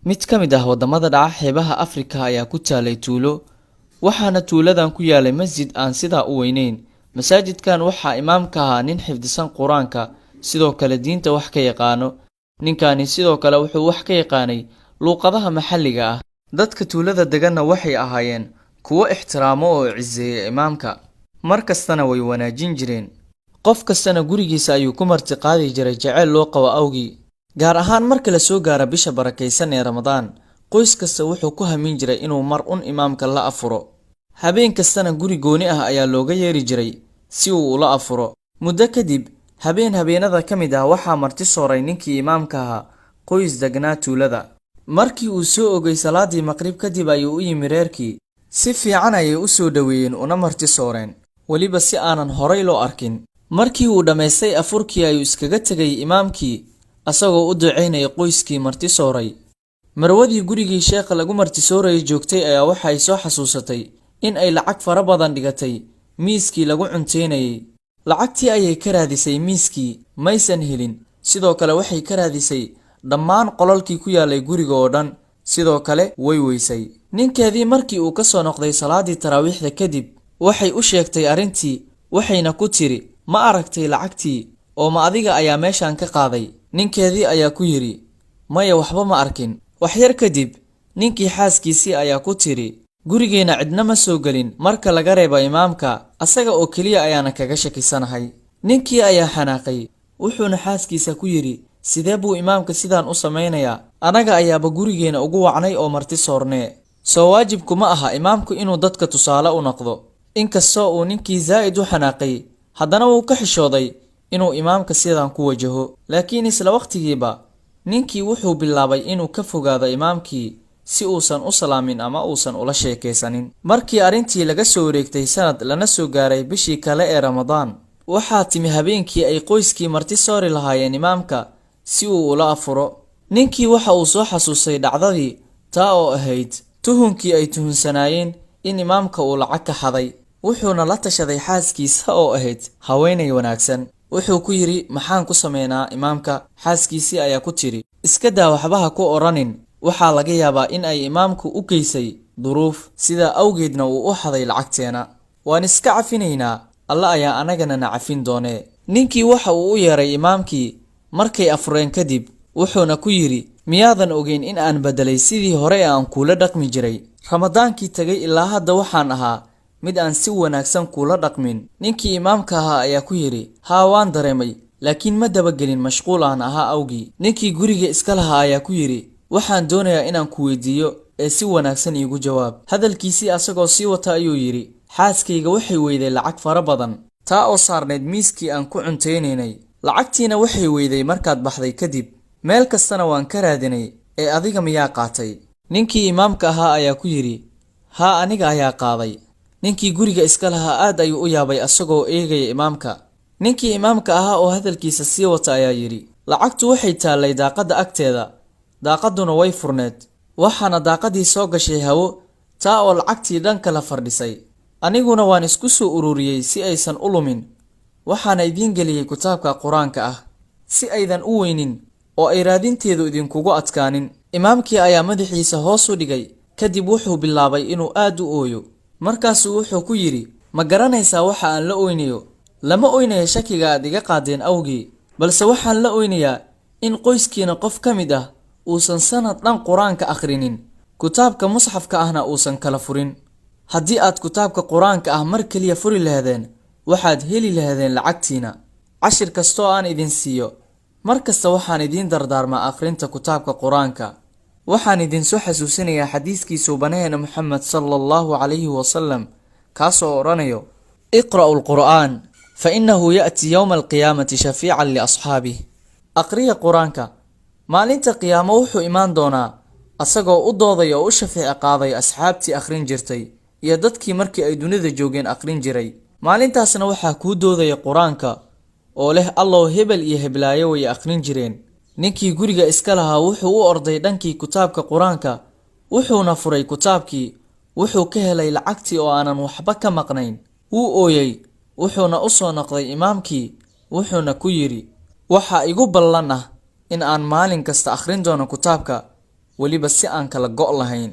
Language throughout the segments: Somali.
Mid ka mid ah wadamada dhaca xeebaha Afrika ayaa ku taalay tuulo, waxaana tuuladan ku yaalay masjid aan sidaa u weyneyn. Masaajidkan waxaa imaamka ahaa nin xifdisan Quraanka, sidoo kale diinta wax ka yaqaano. Ninkani sidoo kale wuxuu wax ka yaqaanay luqadaha maxalliga ah. Dadka tuulada deganna waxay ahaayeen kuwo ixtiraamo oo cizeeya imaamka, markastana way wanaajin jireen. Qof kastana gurigiisa ayuu ku marti qaadi jiray jacayl loo qabo awgii. Gaar ahaan marka la soo gaaro bisha barakaysan ee Ramadaan, qoys kasta wuxuu ku hamin jiray inuu mar imaamka la afuro. Habeen kastana guri gooni ah ayaa looga yeeri jiray si uu ula afuro. Muddo kadib, habeenada ka mid ah waxaa marti sooray ninkii imaamka ahaa, qoys degnaa tuulada. Markii uu soo ogay salaadii maqrib kadib ayuu u yimi reerkii. Si fiican ayay u soo dhaweeyeen una marti sooreen, weliba si aanan horay loo arkin. Markii uu dhammaystay afurkii ayuu iskaga tegay imaamkii, asagoo u duceynaya qoyskii marti sooray. Marwadii gurigii sheekha lagu marti soorayay joogtay ayaa waxay soo xasuusatay in ay lacag fara badan dhigatay miiskii lagu cunteynayay. Lacagtii ayay ka raadisay miiskii, maysan helin. Sidoo kale waxay ka raadisay dhammaan qolalkii ku yaalay guriga oo dhan, sidoo kale way weysay. Ninkeedii markii uu ka soo noqday salaadii taraawiixda kadib, waxay u sheegtay arrintii, waxayna ku tiri, ma aragtay lacagtii oo ma adiga ayaa meeshan ka qaaday? Ninkeedii ayaa ku yiri, maya waxba ma arkin. Wax yar kadib, ninkii xaaskiisii ayaa ku tiri, gurigeena cidna ma soo gelin marka laga reebo imaamka, asaga oo keliya ayaana kaga shakisanahay. Ninkii ayaa xanaaqay, wuxuuna xaaskiisa ku yiri, sidee buu imaamka sidaan u samaynayaa? Anaga ayaaba gurigeena ugu wacnay oo marti soornee. Soo waajibku ma aha imaamku inuu dadka tusaale u noqdo. Inkastoo uu ninkii zaa'id u xanaaqay, haddana wuu ka xishooday inuu imaamka sidaan ku wajaho. Laakiin isla waqtigiiba, ninkii wuxuu bilaabay inuu ka fogaado imaamkii si uusan u salaamin ama uusan ula sheekaysanin. Markii arrintii laga soo wareegtay sanad lana soo gaaray bishii kale ee Ramadaan, waxaa timi habeenkii ay qoyskii marti soori lahaayeen imaamka si uu ula afuro. Ninkii waxa uu soo xasuustay dhacdadii taa oo ahayd tuhunkii ay tuhunsanaayeen in imaamka uu lacag ka xaday. Wuxuuna la tashaday xaaskiisa oo ahayd haweeney wanaagsan. Wuxuu ku yiri, maxaan ku sameynaa imaamka? Xaaskiisii ayaa ku tiri, iska daa waxba ha ku oranin. Waxaa laga yaabaa in ay imaamku u geysay duruuf, sidaa awgeedna uu u xaday lacagteena. Waan iska cafinaynaa, alla ayaa anagana na cafin doonee. Ninkii waxa uu u yeeray imaamkii markay afureen kadib, wuxuuna ku yiri, miyaadan ogeyn in aan bedelay sidii hore ee aan kuula dhaqmi jiray? Ramadaankii tagay ilaa hadda waxaan ahaa mid aan si wanaagsan kuula dhaqmin. Ninkii imaamka ahaa ayaa ku yiri, haa waan dareemay, laakiin ma dabagelin mashquul aan ahaa awgii. Ninkii guriga iska lahaa ayaa ku yiri, waxaan doonayaa inaan ku weydiiyo ee si wanaagsan iigu jawaab. Hadalkiisii asagoo sii wata ayuu yiri, xaaskayga waxay weyday lacag fara badan, taa oo saarneyd miiskii aan ku cunteynaynay. Lacagtiina waxay weyday markaad baxday kadib. Meel kastana waan ka raadinay, ee adiga miyaa qaatay? Ninkii imaamka ahaa ayaa ku yiri, haa aniga ayaa qaaday. Ninkii guriga iska lahaa aad ayuu u yaabay asagoo eegaya imaamka. Ninkii imaamka ahaa oo hadalkiisa sii wata ayaa yiri, lacagtu waxay taallay daaqadda agteeda, daaqaduna way furneed. Waxaana daaqadii soo gashay hawo, taa oo lacagtii dhan kala fardhisay. Aniguna waan isku soo ururiyey si aysan u lumin. Waxaana idiin geliyey kitaabka Quraanka ah, si aydan u weynin oo ay raadinteedu idinkugu adkaanin. Imaamkii ayaa madaxiisa hoos u dhigay, kadib wuxuu bilaabay inuu aad u ooyo. Markaasuu wuxuu ku yiri, ma garanaysaa waxa aan la oynayo? Lama oynayo shakiga aad iga qaadeen awgii, balse waxaan la oynayaa in qoyskiina qof ka mid ah uusan sanad dhan Quraanka akhrinin, kitaabka musxafka ahna uusan kala furin. Haddii aad kitaabka Quraanka ah mar kaliya furi lahaydeen, waxaad heli lahaydeen lacagtiina. Cashir kastoo aan idin siiyo, markasta waxaan idin dardaarmaa akhrinta kitaabka Quraanka. waxaan idin soo xasuusinayaa xadiiskii suubanaheena Muhammad sallallahu alayhi wa sallam kaasoo oranayo, iqra'u al-Qur'aan fa innahu ya'ti yawma al-qiyaamati shafiican li asxaabihi. Aqriya Quraanka, maalinta qiyaamo wuxuu imaan doonaa asagoo u doodaya oo u shafeec qaaday asxaabtii akhrin jirtay iyo dadkii markii ay dunida joogeen akhrin jiray. Maalintaasna waxaa ku doodaya Quraanka oo leh Allah hebel iyo heblaayo way akhrin jireen. Ninkii guriga iska lahaa wuxuu u orday dhankii kitaabka Quraanka, wuxuuna furay kitaabkii, wuxuu ka helay lacagtii oo aanan waxba ka maqnayn. Wuu ooyay, wuxuuna u soo noqday imaamkii, wuxuuna ku yiri, waxa igu ballan ah in aan maalin kasta akhrin doono kitaabka weliba si aan kala go' lahayn.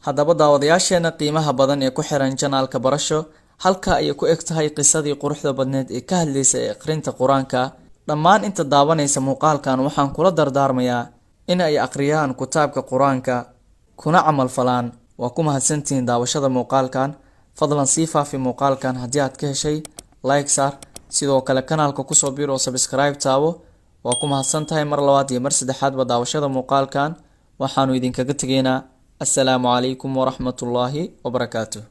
haddaba daawadayaasheena qiimaha badan ee ku xiran janaalka barasho, halka ayay ku eg tahay qisadii quruxda badneed ee ka hadlaysay akhrinta qur-aanka. dhammaan inta daawanaysa muuqaalkan waxaan kula dardaarmayaa in ay akhriyaan kitaabka qur-aanka kuna camal falaan. waa ku mahadsantihiin daawashada muuqaalkan. fadlan sii faafi muuqaalkan haddii aad ka heshay, like saar, sidoo kale kanaalka kusoo biir oo subscribe taabo. waa ku mahadsan tahay mar labaad iyo mar saddexaadba daawashada muuqaalkan. waxaanu idinkaga tegaynaa assalaamu calaykum waraxmatullaahi wabarakaatuh.